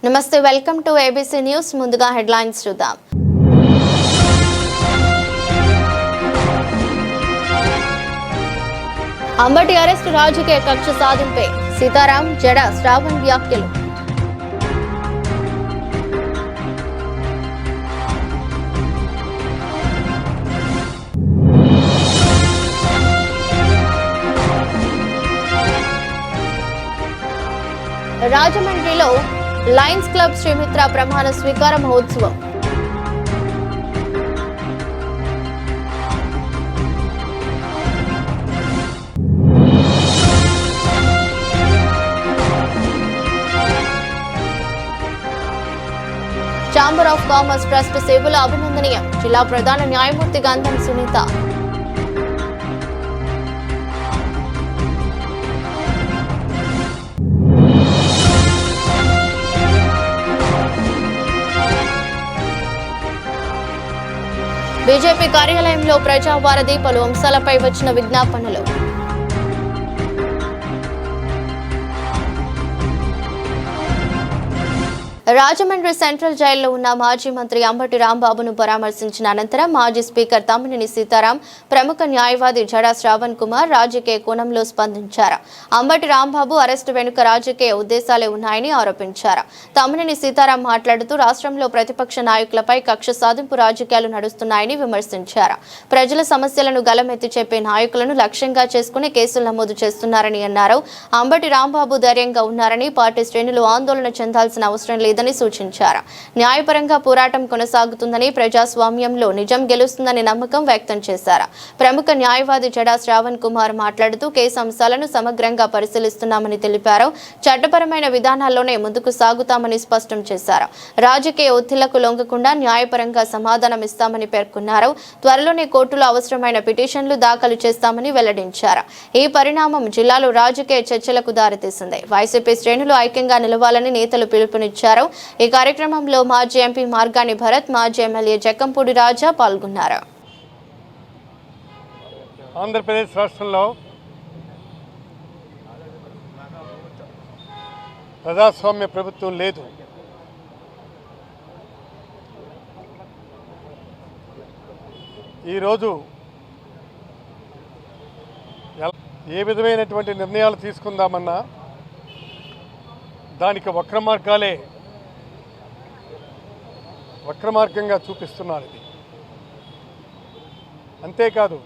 నమస్తే, welcome to ABC news. ముందుగా headlines చూద్దాం. అంబటి అరెస్టు రాజకీయ కక్ష సాధింపే సీతారాం జడ శ్రావణ్ వ్యాఖ్యలు. రాజమండ్రిలో లయన్స్ క్లబ్ శ్రీమిత్ర ప్రమాణ స్వీకార మహోత్సవం. ఛాంబర్ ఆఫ్ కామర్స్ ట్రస్ట్ సేవలు అభినందనీయం. జిల్లా ప్రధాన న్యాయమూర్తి గంధం సునీత. బీజేపీ కార్యాలయంలో ప్రజావారధి పలు అంశాలపై వచ్చిన విజ్ఞాపనలు. రాజమండ్రి సెంట్రల్ జైల్లో ఉన్న మాజీ మంత్రి అంబటి రాంబాబును పరామర్శించిన అనంతరం మాజీ స్పీకర్ తమ్మినేని సీతారాం, ప్రముఖ న్యాయవాది జడ శ్రావణ్ కుమార్ రాజకీయ కోణంలో స్పందించారు. అంబటి రాంబాబు అరెస్టు వెనుక రాజకీయ ఉద్దేశాలే ఉన్నాయని ఆరోపించారు. తమ్మినేని సీతారాం మాట్లాడుతూ రాష్ట్రంలో ప్రతిపక్ష నాయకులపై కక్ష సాధింపు రాజకీయాలు నడుస్తున్నాయని విమర్శించారు. ప్రజల సమస్యలను గలమెత్తి చెప్పే నాయకులను లక్ష్యంగా చేసుకుని కేసులు నమోదు చేస్తున్నారని అన్నారు. అంబటి రాంబాబు ధైర్యంగా ఉన్నారని, పార్టీ శ్రేణులు ఆందోళన చెందాల్సిన అవసరం లేదని సూచించారు. న్యాయపరంగా పోరాటం కొనసాగుతుందని, ప్రజాస్వామ్యంలో నిజం గెలుస్తుందని నమ్మకం వ్యక్తం చేశారు. ప్రముఖ న్యాయవాది జడ శ్రావణ్ కుమార్ మాట్లాడుతూ కేసు అంశాలను సమగ్రంగా పరిశీలిస్తున్నామని తెలిపారు. చట్టపరమైన విధానాల్లోనే ముందుకు సాగుతామని స్పష్టం చేశారు. రాజకీయ ఒత్తిళ్లకు లొంగకుండా న్యాయపరంగా సమాధానం ఇస్తామని పేర్కొన్నారు. త్వరలోనే కోర్టులో అవసరమైన పిటిషన్లు దాఖలు చేస్తామని వెల్లడించారు. ఈ పరిణామం జిల్లాలో రాజకీయ చర్చలకు దారితీసింది. వైసీపీ శ్రేణులు ఐక్యంగా నిలవాలని నేతలు పిలుపునిచ్చారు. ఈ కార్యక్రమంలో మాజీ ఎంపీ మార్గాని భరత్, మాజీ ఎమ్మెల్యే జక్కంపూడి రాజా పాల్గొన్నారు. ఆంధ్రప్రదేశ్ రాష్ట్రంలో ప్రజాస్వామ్య ప్రభుత్వం లేదు. ఈరోజు ఏ విధమైనటువంటి నిర్ణయాలు తీసుకుందామన్నా దానికి వక్రమార్గంగా చూపిస్తున్నారు. ఇది అంతేకాదు,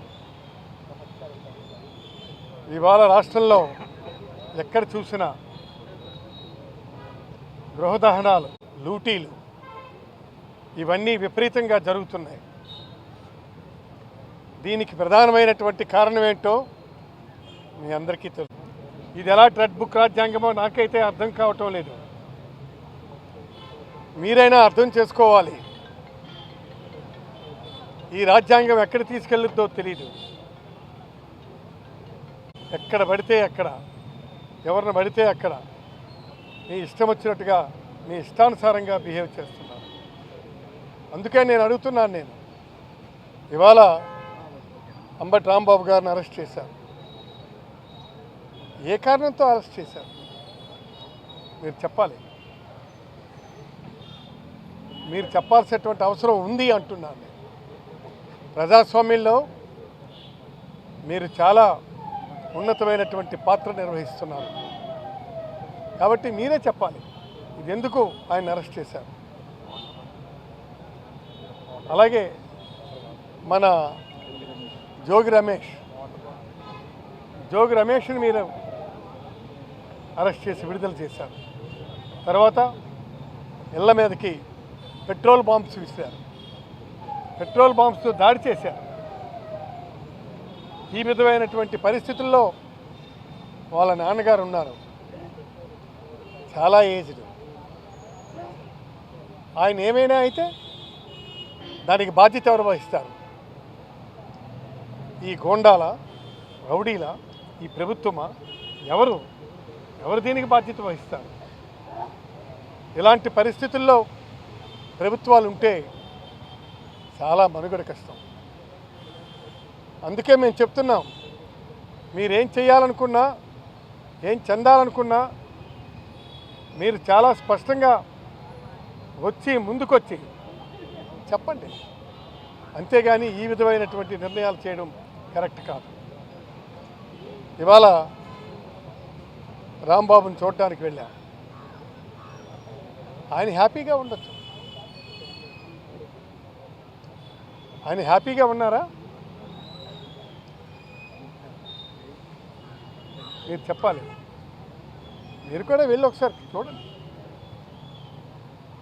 ఇవాళ రాష్ట్రంలో ఎక్కడ చూసినా గృహదహనాలు, లూటీలు ఇవన్నీ విపరీతంగా జరుగుతున్నాయి. దీనికి ప్రధానమైనటువంటి కారణం ఏంటో మీ అందరికీ తెలుసు. ఇది ఎలా రెడ్ బుక్ రాజ్యాంగమో నాకైతే అర్థం కావటం లేదు. మీరైనా అర్థం చేసుకోవాలి. ఈ రాజ్యాంగం ఎక్కడ తీసుకెళ్ళుద్దో తెలియదు. ఎక్కడ పడితే అక్కడ, ఎవరిని పడితే అక్కడ నీ ఇష్టం వచ్చినట్టుగా, నీ ఇష్టానుసారంగా బిహేవ్ చేస్తున్నారు. అందుకే నేను అడుగుతున్నాను, ఇవాళ అంబటి రాంబాబు గారిని అరెస్ట్ చేశారు. ఏ కారణంతో అరెస్ట్ చేశారు మీరు చెప్పాలి. మీరు చెప్పాల్సినటువంటి అవసరం ఉంది అంటున్నాను. ప్రజాస్వామ్యంలో మీరు చాలా ఉన్నతమైనటువంటి పాత్ర నిర్వహిస్తున్నారు కాబట్టి మీరే చెప్పాలి ఇది ఎందుకు ఆయన అరెస్ట్ చేశారు. అలాగే మన జోగి రమేష్ని మీరు అరెస్ట్ చేసి విడుదల చేశారు. తర్వాత ఇళ్ల మీదకి పెట్రోల్ బాంబ్స్ విసిరారు, పెట్రోల్ బాంబ్స్తో దాడి చేశారు. ఈ విధమైనటువంటి పరిస్థితుల్లో వాళ్ళ నాన్నగారు ఉన్నారు, చాలా ఏజ్డ్. ఆయన ఏమైనా అయితే దానికి బాధ్యత ఎవరు వహిస్తారు? ఈ గోండాల, రౌడీల, ఈ ప్రభుత్వమా? ఎవరు దీనికి బాధ్యత వహిస్తారు? ఇలాంటి పరిస్థితుల్లో ప్రభుత్వాలు ఉంటే చాలా మనుగడ కష్టం. అందుకే మేము చెప్తున్నాం, మీరేం చేయాలనుకున్నా, ఏం చెందాలనుకున్నా మీరు చాలా స్పష్టంగా వచ్చి ముందుకొచ్చి చెప్పండి. అంతేగాని ఈ విధమైనటువంటి నిర్ణయాలు చేయడం కరెక్ట్ కాదు. ఇవాళ రాంబాబుని చూడటానికి వెళ్ళాం. ఆయన హ్యాపీగా ఉండొచ్చు. ఆయన హ్యాపీగా ఉన్నారా? మీరు చెప్పాలి. మీరు కూడా వెళ్ళి ఒకసారి చూడండి.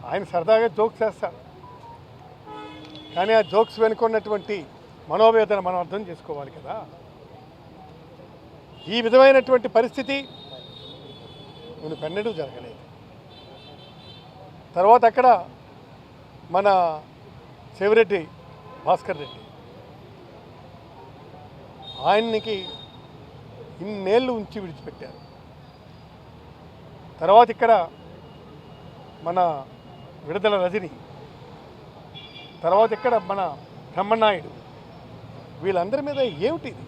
ఆయన సరదాగా జోక్స్ చేస్తారు, కానీ ఆ జోక్స్ వెనుకున్నటువంటి మనోవేదన మనం అర్థం చేసుకోవాలి కదా. ఈ విధమైనటువంటి పరిస్థితి నేను కన్నడూ జరగలేదు. తర్వాత అక్కడ మన చెవిరెడ్డి భాస్కర్ రెడ్డి ఆయనకి ఇన్నేళ్ళు ఉంచి విడిచిపెట్టారు. తర్వాత ఇక్కడ మన విడుదల రజని, తర్వాత ఇక్కడ మన బ్రహ్మనాయుడు, వీళ్ళందరి మీద ఏమిటి ఇది?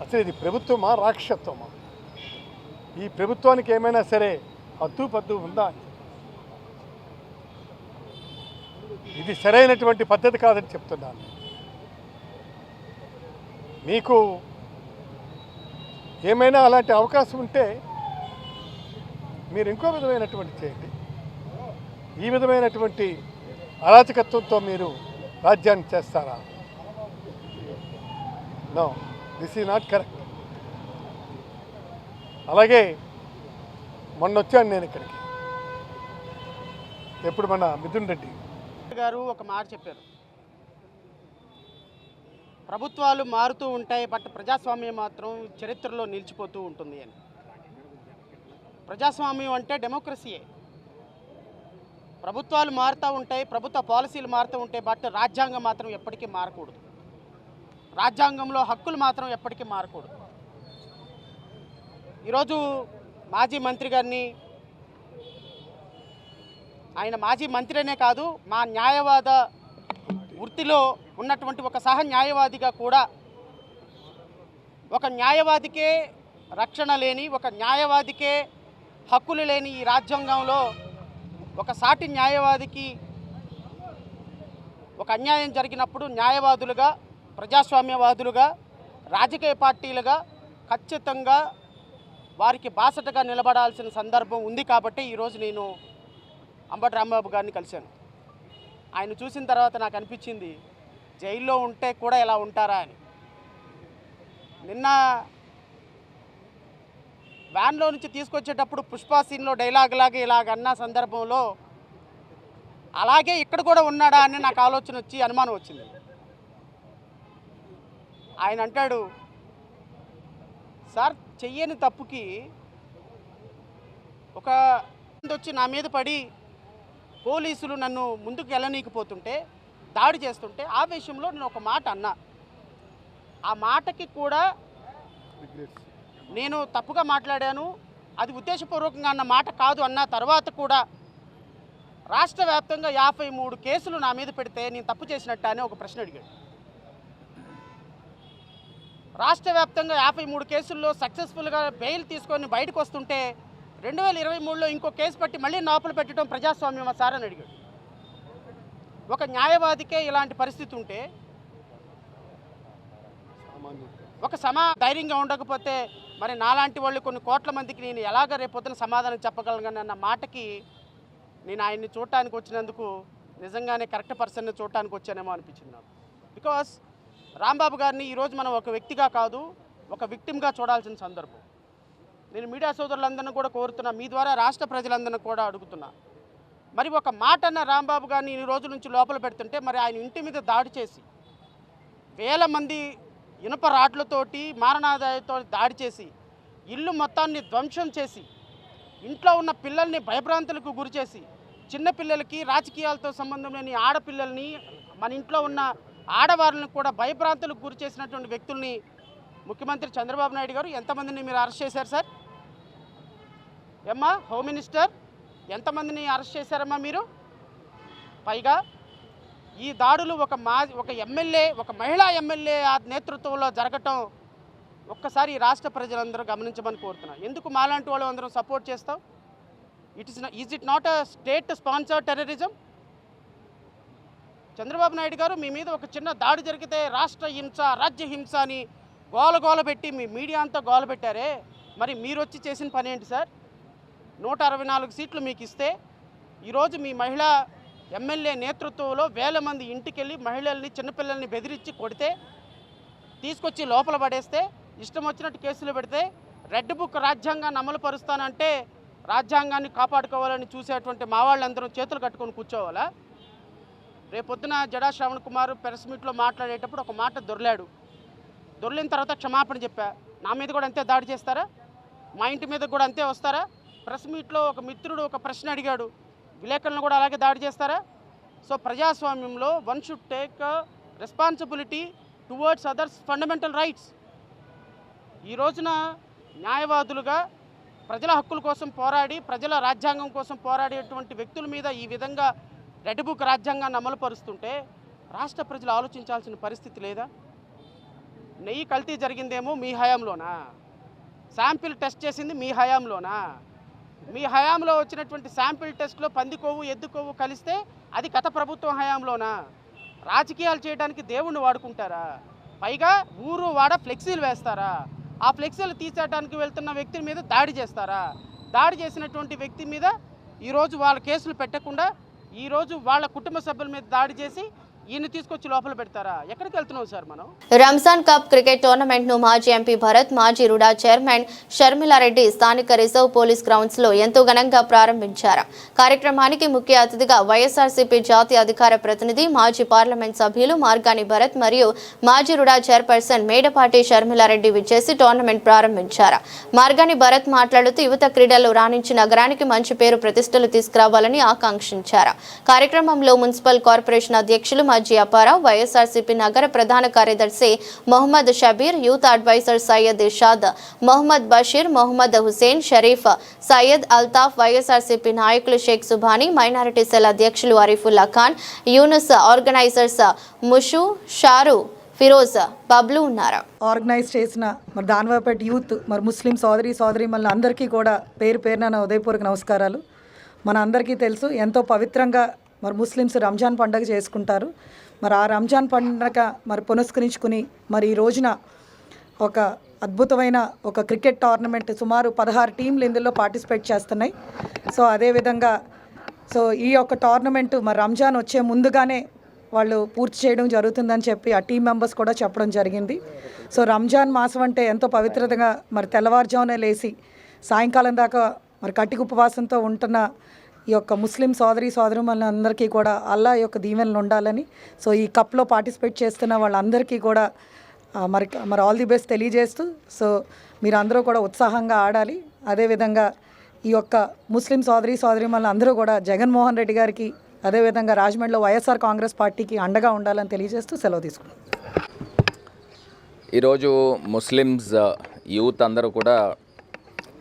అసలు ఇది ప్రభుత్వమా రాక్షసత్వమా? ఈ ప్రభుత్వానికి ఏమైనా సరే హద్దు పద్దు ఉందా? ఇది సరైనటువంటి పద్ధతి కాదని చెప్తున్నాను. మీకు ఏమైనా అలాంటి అవకాశం ఉంటే మీరు ఇంకో విధమైనటువంటి చేయండి. ఈ విధమైనటువంటి అరాచకత్వంతో మీరు రాజ్యాన్ని చేస్తారా? No, this is not correct. అలాగే మొన్న వచ్చాను నేను ఇక్కడికి, ఎప్పుడు మన మిథున్ రెడ్డి గారు ఒక మాట చెప్పారు, ప్రభుత్వాలు మారుతూ ఉంటాయి బట్ ప్రజాస్వామ్యం మాత్రం చరిత్రలో నిలిచిపోతూ ఉంటుంది అని. ప్రజాస్వామ్యం అంటే డెమోక్రసీయే. ప్రభుత్వాలు మారుతూ ఉంటాయి, ప్రభుత్వ పాలసీలు మారుతూ ఉంటాయి, బట్ రాజ్యాంగం మాత్రం ఎప్పటికీ మారకూడదు. రాజ్యాంగంలో హక్కులు మాత్రం ఎప్పటికీ మారకూడదు. ఈరోజు మాజీ మంత్రి గారిని, ఆయన మాజీ మంత్రినే కాదు, మా న్యాయవాద వృత్తిలో ఉన్నటువంటి ఒక సహ న్యాయవాదిగా కూడా, ఒక న్యాయవాదికే రక్షణ లేని, ఒక న్యాయవాదికే హక్కులు లేని ఈ రాజ్యాంగంలో ఒక సాటి న్యాయవాదికి ఒక అన్యాయం జరిగినప్పుడు న్యాయవాదులుగా, ప్రజాస్వామ్యవాదులుగా, రాజకీయ పార్టీలుగా ఖచ్చితంగా వారికి బాసటగా నిలబడాల్సిన సందర్భం ఉంది. కాబట్టి ఈరోజు నేను అంబటి రాంబాబు గారిని కలిశాను. ఆయన చూసిన తర్వాత నాకు అనిపించింది, జైల్లో ఉంటే కూడా ఇలా ఉంటారా అని. నిన్న వ్యాన్లో నుంచి తీసుకొచ్చేటప్పుడు పుష్ప సీన్లో డైలాగ్ లాగా ఇలాగన్న సందర్భంలో అలాగే ఇక్కడ కూడా ఉన్నాడా అని నాకు ఆలోచన వచ్చి అనుమానం వచ్చింది. ఆయన అంటాడు, సార్ చెయ్యని తప్పుకి ఒక వచ్చి నా మీద పడి పోలీసులు నన్ను ముందుకు వెళ్ళనీకపోతుంటే, దాడి చేస్తుంటే ఆవేశంలో నేను ఒక మాట అన్నా. ఆ మాటకి కూడా నేను తప్పుగా మాట్లాడాను, అది ఉద్దేశపూర్వకంగా అన్న మాట కాదు అన్న తర్వాత కూడా రాష్ట్ర వ్యాప్తంగా 53 కేసులు నా మీద పెడితే నేను తప్పు చేసినట్టు అని ఒక ప్రశ్న అడిగాడు. రాష్ట్ర వ్యాప్తంగా 53 కేసుల్లో సక్సెస్ఫుల్గా బెయిల్ తీసుకొని బయటకు వస్తుంటే 2023లో ఇంకో కేసు పట్టి మళ్ళీ లోపల పెట్టడం ప్రజాస్వామ్యమా సార్ అని అడిగాడు. ఒక న్యాయవాదికే ఇలాంటి పరిస్థితి ఉంటే, ఒక ధైర్యంగా ఉండకపోతే మరి నాలాంటి వాళ్ళు కొన్ని కోట్ల మందికి నేను ఎలాగ రేపొద్దున సమాధానం చెప్పగలను అన్న మాటకి నేను ఆయన్ని చూడటానికి వచ్చినందుకు నిజంగానే కరెక్ట్ పర్సన్ని చూడటానికి వచ్చానేమో అనిపించింది నాకు. బికాస్ రాంబాబు గారిని ఈరోజు మనం ఒక వ్యక్తిగా కాదు, ఒక విక్టిమ్గా చూడాల్సిన సందర్భం. నేను మీడియా సోదరులందరినీ కూడా కోరుతున్నా, మీ ద్వారా రాష్ట్ర ప్రజలందరినీ కూడా అడుగుతున్నా, మరి ఒక మాట అన్న రాంబాబు గారిని ఈ రోజు నుంచి లోపల పెడుతుంటే, మరి ఆయన ఇంటి మీద దాడి చేసి వేల మంది ఇనుప రాడ్లతోటి మారణాదాయతో దాడి చేసి ఇల్లు మొత్తాన్ని ధ్వంసం చేసి ఇంట్లో ఉన్న పిల్లల్ని భయభ్రాంతులకు గురి చేసి, చిన్నపిల్లలకి రాజకీయాలతో సంబంధం లేని ఆడపిల్లల్ని, మన ఇంట్లో ఉన్న ఆడవాళ్ళని కూడా భయభ్రాంతులకు గురి చేసినటువంటి వ్యక్తుల్ని ముఖ్యమంత్రి చంద్రబాబు నాయుడు గారు ఎంతమందిని మీరు అరెస్ట్ చేశారు సార్? ఏమ్మా హోమ్ మినిస్టర్, ఎంతమందిని అరెస్ట్ చేశారమ్మా మీరు? పైగా ఈ దాడులు ఒక ఎమ్మెల్యే, ఒక మహిళా ఎమ్మెల్యే నేతృత్వంలో జరగటం ఒక్కసారి రాష్ట్ర ప్రజలందరూ గమనించమని కోరుతున్నా. ఎందుకు మాలాంటి వాళ్ళు అందరం సపోర్ట్ చేస్తాం? Is it not a state sponsored terrorism? Chandrababu Naidu గారు మీ మీద ఒక చిన్న దాడి జరిగితే రాష్ట్ర హింస, రాజ్య హింస అని గోల పెట్టి మీ మీడియా అంతా గోల పెట్టారే, మరి మీరు వచ్చి చేసిన పని ఏంటి సార్? 164 సీట్లు మీకు ఇస్తే ఈరోజు మీ మహిళా ఎమ్మెల్యే నేతృత్వంలో వేల మంది ఇంటికెళ్ళి మహిళల్ని, చిన్నపిల్లల్ని బెదిరించి కొడితే, తీసుకొచ్చి లోపల పడేస్తే, ఇష్టం వచ్చినట్టు కేసులు పెడితే, రెడ్ బుక్ రాజ్యాంగాన్ని అమలు పరుస్తానంటే రాజ్యాంగాన్ని కాపాడుకోవాలని చూసేటువంటి మా వాళ్ళందరూ చేతులు కట్టుకొని కూర్చోవాలా? రేపొద్దున జడా శ్రవణ్ కుమార్ ప్రెస్ మీట్లో మాట్లాడేటప్పుడు ఒక మాట దొర్లిన తర్వాత క్షమాపణ చెప్పా. నా మీద కూడా అంతే దాడి చేస్తారా? మా ఇంటి మీద కూడా అంతే వస్తారా? ప్రెస్ మీట్లో ఒక మిత్రుడు ఒక ప్రశ్న అడిగాడు, విలేకరులను కూడా అలాగే దాడి చేస్తారా? సో ప్రజాస్వామ్యంలో one should take responsibility towards others fundamental rights. ఈ రోజున న్యాయవాదులుగా ప్రజల హక్కుల కోసం పోరాడి, ప్రజల రాజ్యాంగం కోసం పోరాడేటువంటి వ్యక్తుల మీద ఈ విధంగా రెడ్ బుక్ రాజ్యాంగాన్ని అమలు పరుస్తుంటే రాష్ట్ర ప్రజలు ఆలోచించాల్సిన పరిస్థితి లేదా? నెయ్యి కల్తీ జరిగిందేమో మీ హయాంలోనా? శాంపిల్ టెస్ట్ చేసింది మీ హయాంలోనా? మీ హయాంలో వచ్చినటువంటి శాంపిల్ టెస్ట్లో పంది కొవ్వు, ఎద్దు కొవ్వు కలిస్తే అది గత ప్రభుత్వం హయాంలోనా? రాజకీయాలు చేయడానికి దేవుణ్ణి వాడుకుంటారా? పైగా ఊరు వాడ ఫ్లెక్సీలు వేస్తారా? ఆ ఫ్లెక్సీలు తీసేయడానికి వెళ్తున్న వ్యక్తి మీద దాడి చేస్తారా? దాడి చేసినటువంటి వ్యక్తి మీద ఈరోజు వాళ్ళ కేసులు పెట్టకుండా ఈరోజు వాళ్ళ కుటుంబ సభ్యుల మీద దాడి చేసి ఈయన తీసుకొచ్చి లోపల పెడతారా? ఎక్కడికి వెళ్తున్నాం సార్ మనం? రంజాన్ కప్ క్రికెట్ టోర్నమెంట్ ను మాజీ ఎంపీ భరత్, మాజీ రుడా చైర్మన్ షర్మిలారెడ్డి స్థానిక రిజర్వ్ పోలీస్ గ్రౌండ్స్ లో ఎంతో ఘనంగా ప్రారంభించారు. కార్యక్రమానికి ముఖ్య అతిథిగా వైఎస్ఆర్సీపీ జాతీయ అధికార ప్రతినిధి, మాజీ పార్లమెంట్ సభ్యులు మార్గాని భరత్ మరియు మాజీ రుడా చైర్పర్సన్ మేడపాటి షర్మిలారెడ్డి విచ్చేసి టోర్నమెంట్ ప్రారంభించారు. మార్గాని భరత్ మాట్లాడుతూ యువత క్రీడల్లో రాణించి నగరానికి మంచి పేరు ప్రతిష్టలు తీసుకురావాలని ఆకాంక్షించారు. కార్యక్రమంలో మున్సిపల్ కార్పొరేషన్ అధ్యక్షులు మాజీ అప్పారావు, వైఎస్ఆర్సీపీ నగర ప్రధాన కార్యదర్శి మొహమ్మద్ షబీర్, యూత్ అడ్వైజర్ సయ్యద్ ఇర్షాద్, మొహమ్మద్ బషీర్, మొహమ్మద్ హుసేన్, షరీఫ్, సయ్యద్ అల్తాఫ్, వైఎస్ఆర్సీపీ నాయకులు షేక్ సుభానీ, మైనారిటీ సెల్ అధ్యక్షులు అరిఫుల్లా ఖాన్, యూనుస్, ఆర్గనైజర్స్ ముషు, షారు, ఫిరోజ్, బబ్లు ఉన్నారు. ఆర్గనైజ్ చేసిన మరి దానవాపేట యూత్, మరి ముస్లిం సోదరీమణులు అందరికీ కూడా పేరు పేరున నా ఉదయపూర్వక నమస్కారాలు. మన అందరికీ తెలుసు ఎంతో పవిత్రంగా మరి ముస్లిమ్స్ రంజాన్ పండుగ చేసుకుంటారు. మరి ఆ రంజాన్ పండుగ మరి పునస్కరించుకుని మరి ఈ రోజున ఒక అద్భుతమైన ఒక క్రికెట్ టోర్నమెంట్ సుమారు 16 టీంలు ఇందులో పార్టిసిపేట్ చేస్తున్నాయి. సో అదేవిధంగా ఈ యొక్క టోర్నమెంట్ మరి రంజాన్ వచ్చే ముందుగానే వాళ్ళు పూర్తి చేయడం జరుగుతుందని చెప్పి ఆ టీం మెంబర్స్ కూడా చెప్పడం జరిగింది. సో రంజాన్ మాసం అంటే ఎంతో పవిత్రతగా మరి తెల్లవారుజామునే లేచి సాయంకాలం దాకా మరి కట్టిక ఉపవాసంతో ఉంటున్న ఈ యొక్క ముస్లిం సోదరీమణులందరికీ కూడా అల్లా యొక్క దీవెనలు ఉండాలని, సో ఈ కప్లో పార్టిసిపేట్ చేస్తున్న వాళ్ళందరికీ కూడా మరి ఆల్ ది బెస్ట్ తెలియజేస్తూ, సో మీరు అందరూ కూడా ఉత్సాహంగా ఆడాలి. అదేవిధంగా ఈ యొక్క ముస్లిం సోదరీమణులు అందరూ కూడా జగన్మోహన్ రెడ్డి గారికి, అదేవిధంగా రాజమండ్రిలో వైఎస్ఆర్ కాంగ్రెస్ పార్టీకి అండగా ఉండాలని తెలియజేస్తూ సెలవు తీసుకున్నాం. ఈరోజు ముస్లిమ్స్ యూత్ అందరూ కూడా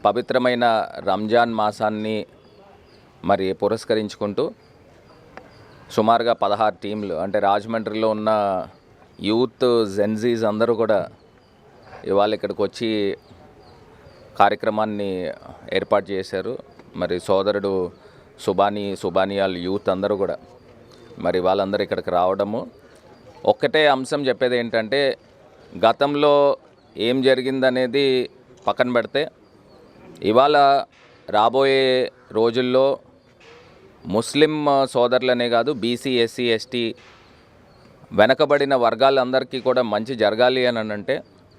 పవిత్రమైన రంజాన్ మాసాన్ని మరి పురస్కరించుకుంటూ సుమారుగా 16 టీంలు, అంటే రాజమండ్రిలో ఉన్న యూత్ జెన్జీస్ అందరూ కూడా ఇవాళ ఇక్కడికి వచ్చి కార్యక్రమాన్ని ఏర్పాటు చేశారు. మరి సోదరుడు సుబానియాల్ యూత్ అందరూ కూడా మరి వాళ్ళందరూ ఇక్కడికి రావడము. ఒక్కటే అంశం చెప్పేది ఏంటంటే, గతంలో ఏం జరిగిందనేది పక్కన పెడితే ఇవాళ రాబోయే రోజుల్లో ముస్లిం సోదరులనే కాదు, బీసీ, ఎస్సీ, ఎస్టీ వెనకబడిన వర్గాలందరికీ కూడా మంచి జరగాలి అని అంటే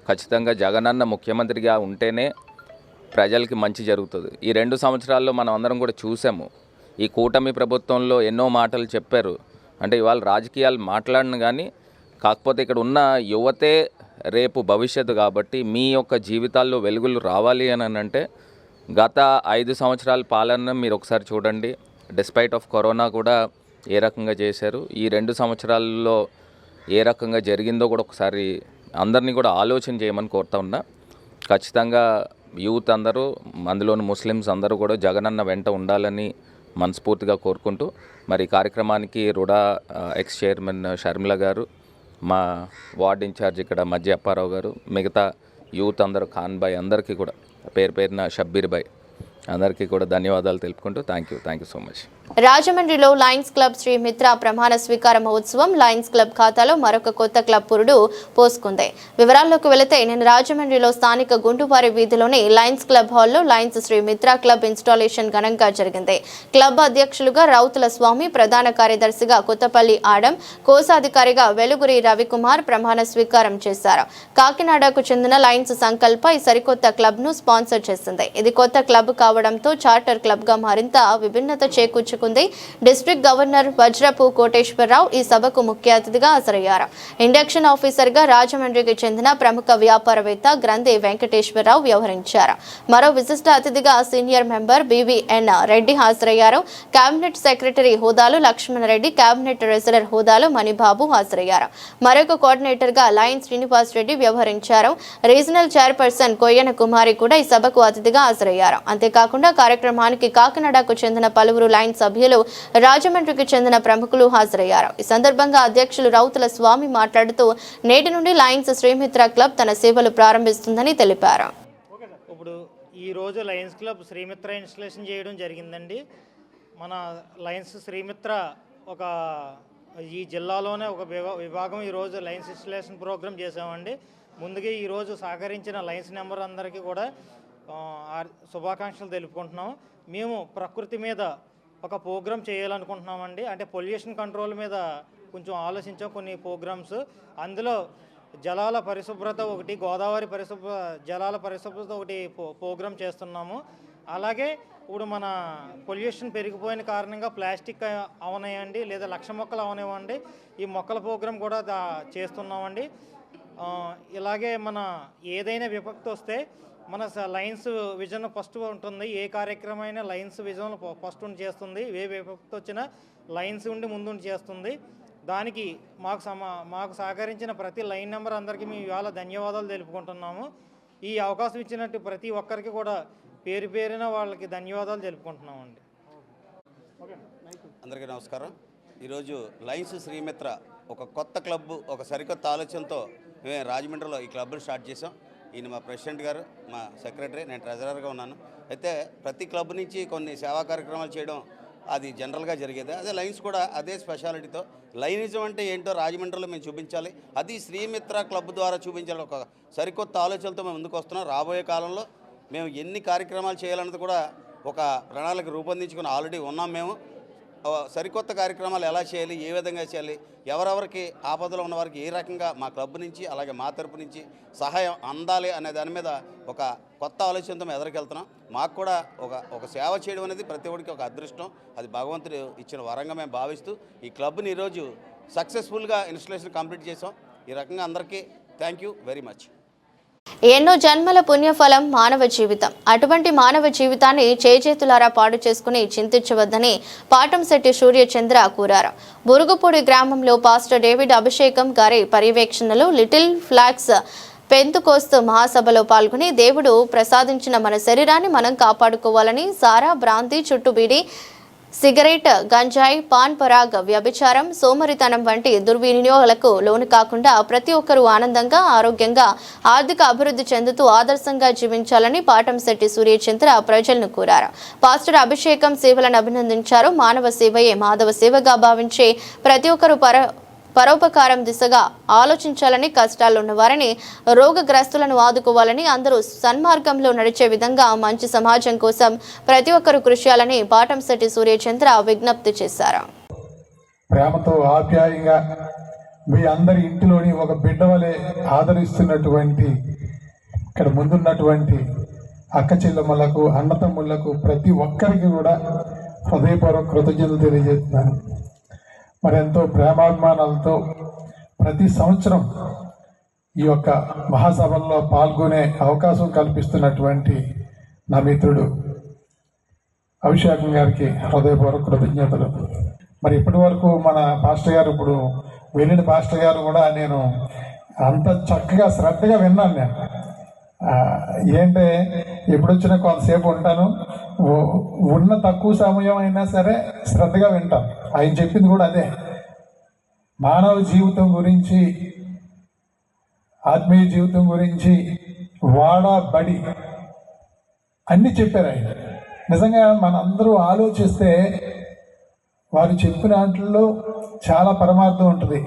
ఖచ్చితంగా జగనన్న ముఖ్యమంత్రిగా ఉంటేనే ప్రజలకి మంచి జరుగుతుంది. ఈ 2 సంవత్సరాల్లో మనం అందరం కూడా చూసాము. ఈ కూటమి ప్రభుత్వంలో ఎన్నో మాటలు చెప్పారు. అంటే ఇవాళ రాజకీయాలు మాట్లాడిన కానీ, కాకపోతే ఇక్కడ ఉన్న యువతే రేపు భవిష్యత్తు కాబట్టి మీ యొక్క జీవితాల్లో వెలుగులు రావాలి అని అంటే గత 5 సంవత్సరాల పాలన మీరు ఒకసారి చూడండి. డిస్పైట్ ఆఫ్ కరోనా కూడా ఏ రకంగా చేశారు, ఈ 2 సంవత్సరాల్లో ఏ రకంగా జరిగిందో కూడా ఒకసారి అందరినీ కూడా ఆలోచన చేయమని కోరుతా ఉన్నా. ఖచ్చితంగా యూత్ అందరూ, అందులోని ముస్లిమ్స్ అందరూ కూడా జగనన్న వెంట ఉండాలని మనస్ఫూర్తిగా కోరుకుంటూ, మరి కార్యక్రమానికి రుడా ఎక్స్ చైర్మన్ షర్మిల గారు, మా వార్డ్ ఇన్ఛార్జ్ ఇక్కడ మధ్య అప్పారావు గారు, మిగతా యూత్ అందరూ, ఖాన్ బాయ్ అందరికీ కూడా పేరు పేరున షబ్బీర్ బాయ్ అందరికీ కూడా ధన్యవాదాలు తెలుపుకుంటూ థ్యాంక్ యూ సో మచ్. రాజమండ్రిలో లయన్స్ క్లబ్ శ్రీ మిత్ర ప్రమాణ స్వీకార మహోత్సవం. లయన్స్ క్లబ్ ఖాతాలో మరొక కొత్త క్లబ్ పురుడు పోసుకుంది. వివరాల్లోకి వెళితే నిన్న రాజమండ్రిలో స్థానిక గుంటువారి వీధిలోని లయన్స్ క్లబ్ హాల్లో లయన్స్ శ్రీ మిత్ర క్లబ్ ఇన్స్టాలేషన్ ఘనంగా జరిగింది. క్లబ్ అధ్యక్షులుగా రౌతుల స్వామి, ప్రధాన కార్యదర్శిగా కొత్తపల్లి ఆడం, కోశాధికారిగా వెలుగురి రవికుమార్ ప్రమాణ స్వీకారం చేశారు. కాకినాడకు చెందిన లయన్స్ సంకల్ప ఈ సరికొత్త క్లబ్ ను స్పాన్సర్ చేసింది. ఇది కొత్త క్లబ్ కావడంతో చార్టర్ క్లబ్ గా మరింత విభిన్నత చేకూర్చుకుంది. డిస్ట్రిక్ట్ గవర్నర్ వజ్రపు కోటేశ్వరరావు ఈ సభకు ముఖ్య అతిథిగా హాజరయ్యారు. ఇండక్షన్ ఆఫీసర్ గా రాజమండ్రికి చెందిన ప్రముఖ వ్యాపారవేత్త గ్రంథి వెంకటేశ్వరరావు వ్యవహరించారు. మరో విశిష్ట అతిథిగా సీనియర్ మెంబర్ బివిఎన్ రెడ్డి హాజరయ్యారు. కేబినెట్ సెక్రటరీ హోదాలో లక్ష్మణ రెడ్డి, కేబినెట్ ట్రెజరర్ హోదాలో మణిబాబు హాజరయ్యారు. మరొక కోఆర్డినేటర్ గా లయన్ శ్రీనివాస్ రెడ్డి వ్యవహరించారు. రీజనల్ చైర్పర్సన్ కొయ్యన కుమారి కూడా ఈ సభకు అతిథిగా హాజరయ్యారు. అంతేకాకుండా కార్యక్రమానికి కాకినాడకు చెందిన పలువురు లయన్ సభ్యులు, రాజమండ్రికి చెందిన ప్రముఖులు హాజరయ్యారు. ఈ సందర్భంగా అధ్యక్షులు రౌతుల స్వామి మాట్లాడుతూ నేటి నుండి లయన్స్ శ్రీమిత్ర క్లబ్ తన సేవలు ప్రారంభిస్తుందని తెలిపారు. ఇప్పుడు ఈ రోజు లయన్స్ క్లబ్ శ్రీమిత్ర ఇన్స్టలేషన్ చేయడం జరిగిందండి. మన లయన్స్ శ్రీమిత్ర ఒక ఈ జిల్లాలోనే ఒక విభాగం ఈరోజు లయన్స్ ఇన్స్టలేషన్ ప్రోగ్రామ్ చేసామండి. ముందుగా ఈరోజు సహకరించిన లయన్స్ నెంబర్ అందరికీ కూడా శుభాకాంక్షలు తెలుపుకుంటున్నాము. మేము ప్రకృతి మీద ఒక ప్రోగ్రామ్ చేయాలనుకుంటున్నామండి. అంటే పొల్యూషన్ కంట్రోల్ మీద కొంచెం ఆలోచించాం కొన్ని ప్రోగ్రామ్స్. అందులో జలాల పరిశుభ్రత ఒకటి, గోదావరి జలాల పరిశుభ్రత ఒకటి ప్రోగ్రామ్ చేస్తున్నాము. అలాగే ఇప్పుడు మన పొల్యూషన్ పెరిగిపోయిన కారణంగా ప్లాస్టిక్ అవనివ్వండి లేదా లక్ష మొక్కలు అవనివ్వండి, ఈ మొక్కల ప్రోగ్రామ్ కూడా చేస్తున్నామండి. ఇలాగే మన ఏదైనా విపత్తు వస్తే మన లయన్స్ విజన్ ఫస్ట్ ఉంటుంది. ఏ కార్యక్రమం అయినా లయన్స్ విజన్ ఫస్ట్ ఉండి చేస్తుంది. ఏ విపత్తు వచ్చినా లయన్స్ ఉండి ముందుండి చేస్తుంది. దానికి మాకు సహకరించిన ప్రతి లైన్ నెంబర్ అందరికీ మేము ఇవాళ ధన్యవాదాలు తెలుపుకుంటున్నాము. ఈ అవకాశం ఇచ్చినట్టు ప్రతి ఒక్కరికి కూడా పేరు పేరున వాళ్ళకి ధన్యవాదాలు తెలుపుకుంటున్నామండి. అందరికీ నమస్కారం. ఈరోజు లయన్స్ శ్రీమిత్ర ఒక కొత్త క్లబ్, ఒక సరికొత్త ఆలోచనతో మేము రాజమండ్రిలో ఈ క్లబ్ను స్టార్ట్ చేసాం. ఈయన మా ప్రెసిడెంట్ గారు, మా సెక్రటరీ, నేను ట్రెజరర్గా ఉన్నాను. అయితే ప్రతి క్లబ్ నుంచి కొన్ని సేవా కార్యక్రమాలు చేయడం అది జనరల్గా జరిగేది. అదే లయన్స్ కూడా అదే స్పెషాలిటీతో లయనిజం అంటే ఏంటో రాజమండ్రిలో మేము చూపించాలి, అది శ్రీమిత్ర క్లబ్ ద్వారా చూపించాలి. ఒక సరికొత్త ఆలోచనలతో మేము ముందుకు వస్తున్నాం. రాబోయే కాలంలో మేము ఎన్ని కార్యక్రమాలు చేయాలన్నది కూడా ఒక ప్రణాళిక రూపొందించుకుని ఆల్రెడీ ఉన్నాం. మేము సరికొత్త కార్యక్రమాలు ఎలా చేయాలి, ఏ విధంగా చేయాలి, ఎవరెవరికి ఆపదలో ఉన్న వారికి ఏ రకంగా మా క్లబ్ నుంచి అలాగే మా తరపు నుంచి సహాయం అందాలి అనే దాని మీద ఒక కొత్త ఆలోచనతో మేము ఎదురుకెళ్తున్నాం. మాకు కూడా ఒక సేవ చేయడం అనేది ప్రతి ఒక్కరికి ఒక అదృష్టం, అది భగవంతుడు ఇచ్చిన వరంగా మేము భావిస్తూ ఈ క్లబ్ని ఈరోజు సక్సెస్ఫుల్గా ఇన్స్టలేషన్ కంప్లీట్ చేసాం. ఈ రకంగా అందరికీ థ్యాంక్ యూ వెరీ మచ్. ఎన్నో జన్మల పుణ్యఫలం మానవ జీవితం. అటువంటి మానవ జీవితాన్ని చేజేతులారా పాడు చేసుకుని చింతించవద్దని పాటంశెట్టి సూర్యచంద్ర కోరారు. బురుగుపూడి గ్రామంలో పాస్టర్ డేవిడ్ అభిషేకం గారి పర్యవేక్షణలో లిటిల్ ఫ్లాగ్స్ పెంతుకోస్తు మహాసభలో పాల్గొని దేవుడు ప్రసాదించిన మన శరీరాన్ని మనం కాపాడుకోవాలని, సారా, బ్రాంతి, చుట్టుబీడి, సిగరెట్, గంజాయి, పాన్ పరాగ్, వ్యభిచారం, సోమరితనం వంటి దుర్వినియోగాలకు లోను కాకుండా ప్రతి ఒక్కరూ ఆనందంగా, ఆరోగ్యంగా, ఆర్థిక అభివృద్ధి చెందుతూ ఆదర్శంగా జీవించాలని పాటంశెట్టి సూర్యచంద్ర ప్రజలను కోరారు. పాస్టర్ అభిషేకం సేవలను అభినందించారు. మానవ సేవయే మాధవ సేవగా భావించి ప్రతి ఒక్కరూ పరోపకారం దిశగా ఆలోచించాలని, కష్టాలున్న వారిని, రోగగ్రస్తులను ఆదుకోవాలని, అందరూ సన్మార్గంలో నడిచే విధంగా మంచి సమాజం కోసం ప్రతి ఒక్కరూ కృషి చేయాలని పాటంశెట్టి సూర్యచంద్ర విజ్ఞప్తి చేశారు. ప్రేమతో ఆప్యాయంగా మీ అందరి ఇంటిలోని ఒక బిడ్డ వలె ఆదరిస్తున్నటువంటి ఇక్కడ ముందున్నటువంటి అక్క చెల్లెమ్మలకు, అన్నతమ్ముళ్లకు ప్రతి ఒక్కరికి కూడా హృదయపూర్వక కృతజ్ఞతలు తెలియజేస్తున్నాను. మరి ఎంతో ప్రేమాభిమానాలతో ప్రతి సంవత్సరం ఈ యొక్క మహాసభల్లో పాల్గొనే అవకాశం కల్పిస్తున్నటువంటి నా మిత్రుడు అభిషేకం గారికి హృదయపూర్వక కృతజ్ఞతలు. మరి ఇప్పటి వరకు మన పాస్టర్ గారు, ఇప్పుడు వెళ్ళిన పాస్టర్ గారు కూడా నేను అంత చక్కగా శ్రద్ధగా విన్నాను. నేను ఏంటంటే ఎప్పుడొచ్చినా కొంతసేపు ఉంటాను, ఉన్న తక్కువ సమయం అయినా సరే శ్రద్ధగా వింటాను. ఆయన చెప్పింది కూడా అదే, మానవ జీవితం గురించి, ఆత్మీయ జీవితం గురించి వాడబడి అన్నీ చెప్పారు ఆయన. నిజంగా మనందరూ ఆలోచిస్తే వారు చెప్పిన వాటిల్లో చాలా పరమార్థం ఉంటుంది.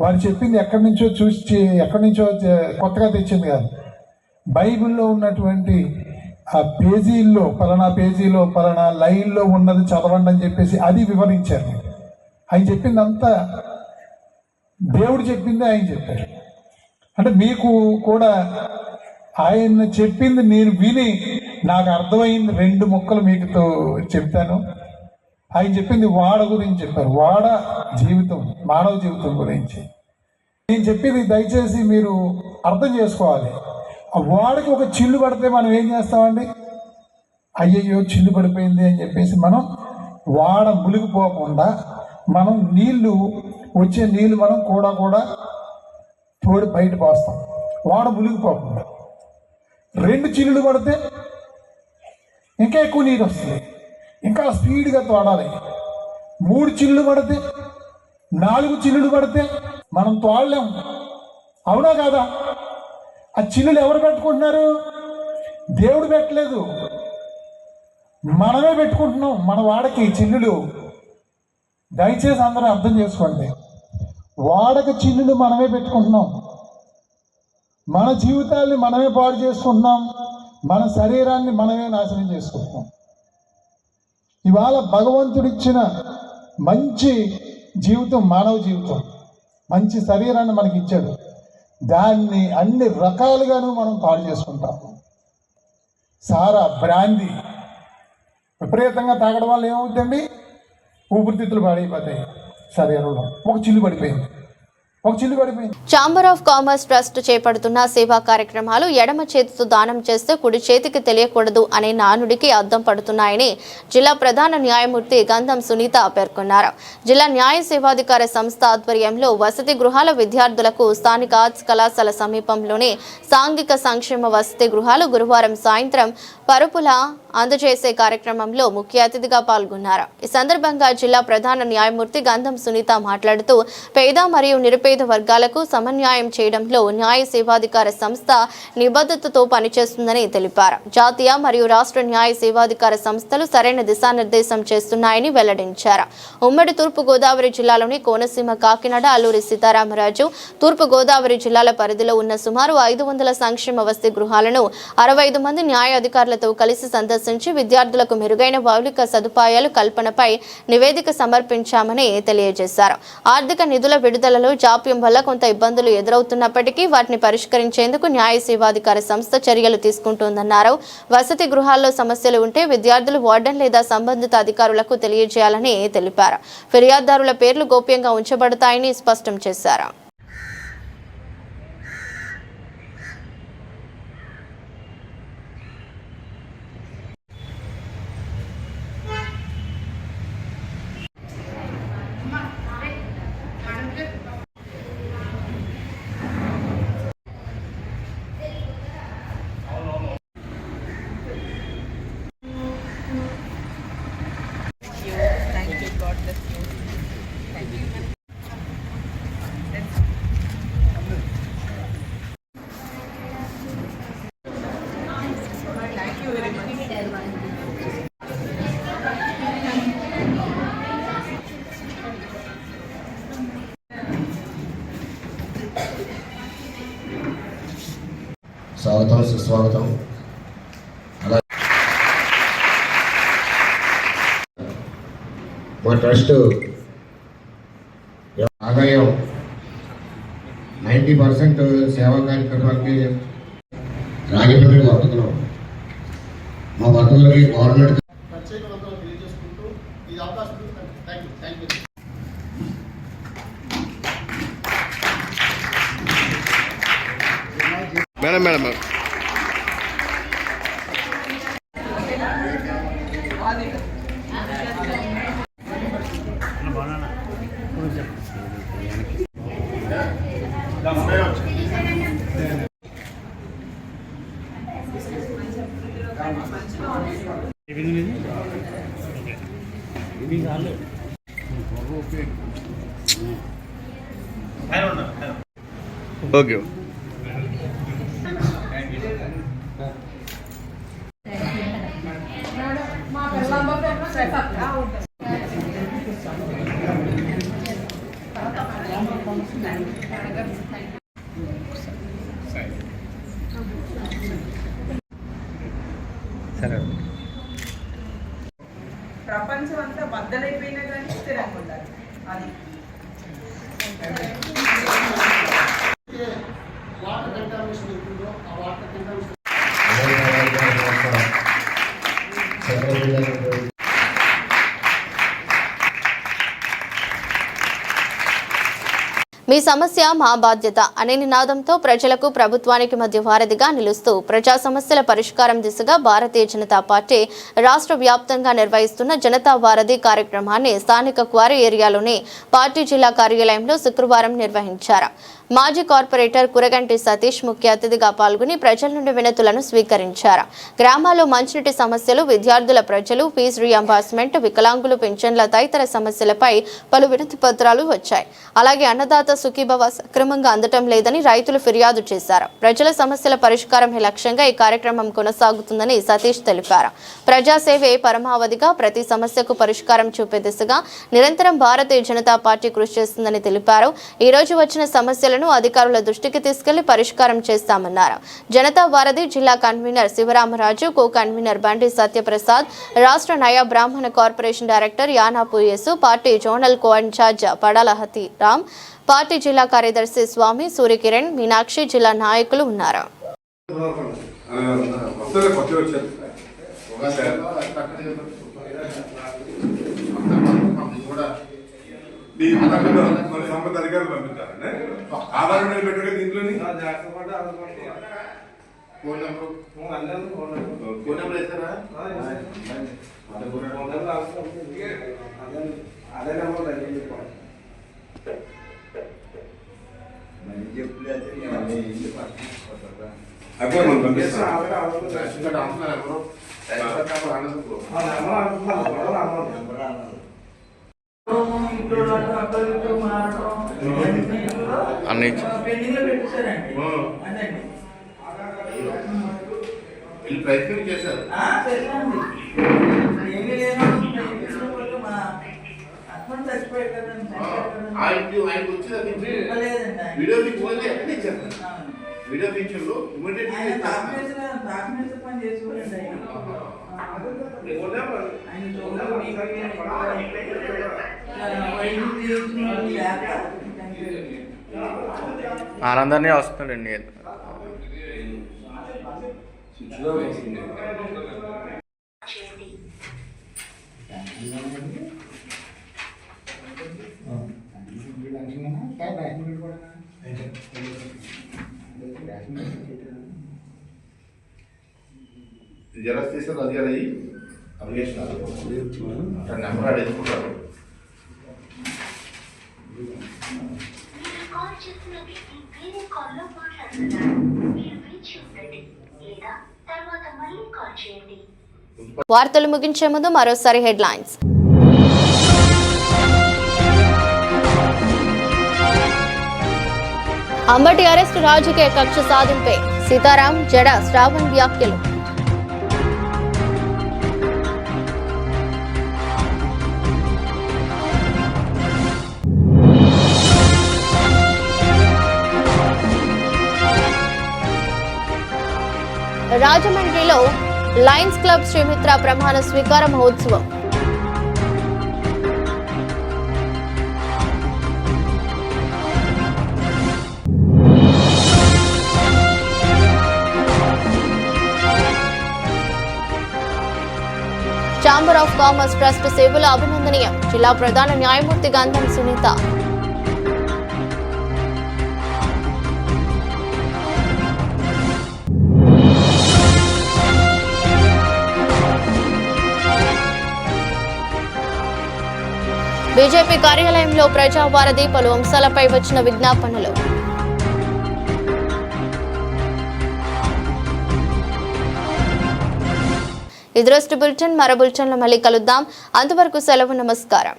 వారు చెప్పింది ఎక్కడి నుంచో కొత్తగా తెచ్చింది కాదు. బైబిల్లో ఉన్నటువంటి ఆ పేజీల్లో పలానా లైన్లో ఉన్నది చదవండి అని చెప్పేసి అది వివరించారు. ఆయన చెప్పిందంతా దేవుడు చెప్పింది ఆయన చెప్పారు. అంటే మీకు కూడా ఆయన చెప్పింది నేను విని నాకు అర్థమైంది 2 ముక్కలు మీకుతో చెప్తాను. ఆయన చెప్పింది వాడ గురించి చెప్పారు. వాడ జీవితం, మానవ జీవితం గురించి నేను చెప్పింది దయచేసి మీరు అర్థం చేసుకోవాలి. ఆ వాడకి ఒక చిల్లు పడితే మనం ఏం చేస్తామండి? అయ్యయ్యో చిల్లు పడిపోయింది అని చెప్పేసి మనం వాడ మునిగిపోకుండా మనం వచ్చే నీళ్ళు మనం కూడా తోడి బయట పోస్తాం, వాడ మునిగిపోకుండా. 2 చిల్లులు పడితే ఇంకా ఎక్కువ నీరు వస్తుంది, ఇంకా స్పీడ్గా తోడాలి. 3 చిల్లులు పడితే 4 చిల్లులు పడితే మనం తోడలేము. అవునా కాదా? ఆ చిల్లులు ఎవరు పెట్టుకుంటున్నారు? దేవుడు పెట్టలేదు, మనమే పెట్టుకుంటున్నాం మన వాడకి చిల్లులు. దయచేసి అందరూ అర్థం చేసుకోండి. వాడకి చిల్లులు మనమే పెట్టుకుంటున్నాం, మన జీవితాన్ని మనమే పాడు చేసుకుంటున్నాం, మన శరీరాన్ని మనమే నాశనం చేసుకుంటున్నాం. ఇవాళ భగవంతుడిచ్చిన మంచి జీవితం, మానవ జీవితం, మంచి శరీరాన్ని మనకి ఇచ్చాడు. దాన్ని అన్ని రకాలుగాను మనం పాడు చేసుకుంటాము. సారా, బ్రాందీ విపరీతంగా తాగడం వల్ల ఏమవుతుందండి? ఊపిరితిత్తులు పాడైపోతాయి, శరీరంలో ఒక చిల్లు పడిపోయింది. ఛాంబర్ ఆఫ్ కామర్స్ ట్రస్ట్ చేపడుతున్న సేవా కార్యక్రమాలు ఎడమ చేతితో దానం చేస్తే కుడి చేతికి తెలియకూడదు అనే నానుడికి అద్దం పడుతున్నాయని జిల్లా ప్రధాన న్యాయమూర్తి గంధం సునీత పేర్కొన్నారు. జిల్లా న్యాయ సేవాధికార సంస్థ ఆధ్వర్యంలో వసతి గృహాల విద్యార్థులకు స్థానిక ఆర్ట్స్ కళాశాల సమీపంలోని సాంఘిక సంక్షేమ వసతి గృహాలు గురువారం సాయంత్రం పరుపుల అందజేసే కార్యక్రమంలో ముఖ్య అతిథిగా పాల్గొన్నారు. ఈ సందర్భంగా జిల్లా ప్రధాన న్యాయమూర్తి గంధం సునీత మాట్లాడుతూ పేద మరియు నిరుపేద వర్గాలకు సమన్యాయం చేయడంలో న్యాయ సేవాధికార సంస్థ నిబద్ధతతో పనిచేస్తుందని తెలిపారు. జాతీయ మరియు రాష్ట్ర న్యాయ సేవాధికార సంస్థలు సరైన దిశానిర్దేశం చేస్తున్నాయని వెల్లడించారు. ఉమ్మడి తూర్పు గోదావరి జిల్లాలోని కోనసీమ, కాకినాడ, అల్లూరి సీతారామరాజు, తూర్పు గోదావరి జిల్లాల పరిధిలో ఉన్న సుమారు 500 సంక్షేమ వసతి గృహాలను 65 మంది న్యాయ అధికారులతో కలిసి సందర్శించి విద్యార్థులకు మెరుగైన మౌలిక సదుపాయాలు కల్పనపై నివేదిక సమర్పించామని తెలియజేశారు. ఆర్థిక నిధుల విడుదలలో జాప్యం వల్ల కొంత ఇబ్బందులు ఎదురవుతున్నప్పటికీ వాటిని పరిష్కరించేందుకు న్యాయ సేవాధికార సంస్థ చర్యలు తీసుకుంటోందన్నారు. వసతి గృహాల్లో సమస్యలు ఉంటే విద్యార్థులు వార్డెన్ లేదా సంబంధిత అధికారులకు తెలియజేయాలని తెలిపారు. ఫిర్యాదుదారుల పేర్లు గోప్యంగా ఉంచబడతాయని స్పష్టం చేశారు. స్వాగతం, సుస్వాగతం. మా ట్రస్ట్ ఆదాయం 90% సేవా కార్యక్రమాలకి రాజమండ్రి వర్తకులు. మా వర్తకులకి గవర్నమెంట్ మేడం ఓకే. ప్రపంచం అంతా బద్దలైపోయినా కానీ స్థిరంగా ఉండాలి. అది మీ సమస్య మా బాధ్యత అనే నినాదంతో ప్రజలకు ప్రభుత్వానికి మధ్య వారధిగా నిలుస్తూ ప్రజా సమస్యల పరిష్కారం దిశగా భారతీయ జనతా పార్టీ రాష్ట్ర వ్యాప్తంగా నిర్వహిస్తున్న జనతా వారధి కార్యక్రమాన్ని స్థానిక క్వారీ ఏరియాలోని పార్టీ జిల్లా కార్యాలయంలో శుక్రవారం నిర్వహించారు. మాజీ కార్పొరేటర్ కురగంటి సతీష్ ముఖ్య అతిథిగా పాల్గొని ప్రజల నుండి వినతులను స్వీకరించారు. గ్రామాల్లో మంచినీటి సమస్యలు, విద్యార్థుల ప్రజలు, ఫీజు రీయింబర్స్మెంట్, వికలాంగులు పెన్షన్ల తదితర సమస్యలపై పలు వినతి పత్రాలు వచ్చాయి. అలాగే అన్నదాత సుఖీభవ సక్రమంగా అందటం లేదని రైతులు ఫిర్యాదు చేశారు. ప్రజల సమస్యల పరిష్కారమే లక్ష్యంగా ఈ కార్యక్రమం కొనసాగుతుందని సతీష్ తెలిపారు. ప్రజాసేవే పరమావధిగా ప్రతి సమస్యకు పరిష్కారం చూపే దిశగా నిరంతరం భారతీయ జనతా పార్టీ కృషి చేస్తుందని తెలిపారు. ఈ రోజు వచ్చిన సమస్యలను అధికారుల దృష్టికి తీసుకెళ్లి పరిష్కారం చేస్తామన్నారు. జనతా వారధి జిల్లా కన్వీనర్ శివరామరాజు, కో కన్వీనర్ బండి సత్యప్రసాద్, రాష్ట్ర నయా బ్రాహ్మణ కార్పొరేషన్ డైరెక్టర్ యానాపు యేసు, పార్టీ జోనల్ కో ఇన్ఛార్జ్ పడాల హతిరామ్, పార్టీ జిల్లా కార్యదర్శి స్వామి, సూర్యకిరణ్, మీనాక్షి జిల్లా నాయకులు ఉన్నారు. సంపద అధికారులు పంపించాలండి. ఆధార్ పెట్టే దీంట్లోని అప్పుడు మనం పంపిస్తాం. ప్రయత్నం చేశారు. వీడియో వీడియో పిక్చర్లు ఆనందాన్ని వస్తుందండి. జెరాక్స్ చేస్తారు, అది అది అప్లికేషన్ నెంబర్ అడుగుకుంటారు. వార్తలు ముగించే ముందు మరోసారి హెడ్లైన్స్. అంబటి అరెస్టు రాజకీయ కక్ష సాధింపే సీతారాం, జడ, శ్రావణ్ వ్యాఖ్యలు. రాజమండ్రిలో లయన్స్ క్లబ్ శ్రీమిత్ర ప్రమాణ స్వీకార మహోత్సవం. ఛాంబర్ ఆఫ్ కామర్స్ ట్రస్ట్ సేవలు అభినందనీయం. జిల్లా ప్రధాన న్యాయమూర్తి గంధం సునీత. బీజేపీ కార్యాలయంలో ప్రజావారధి, పలు అంశాలపై వచ్చిన విజ్ఞాపనలు. ఇది రోజు బులెటిన్. మరో బులెటిన్లో మళ్ళీ కలుద్దాం. అంతవరకు సెలవు. నమస్కారం.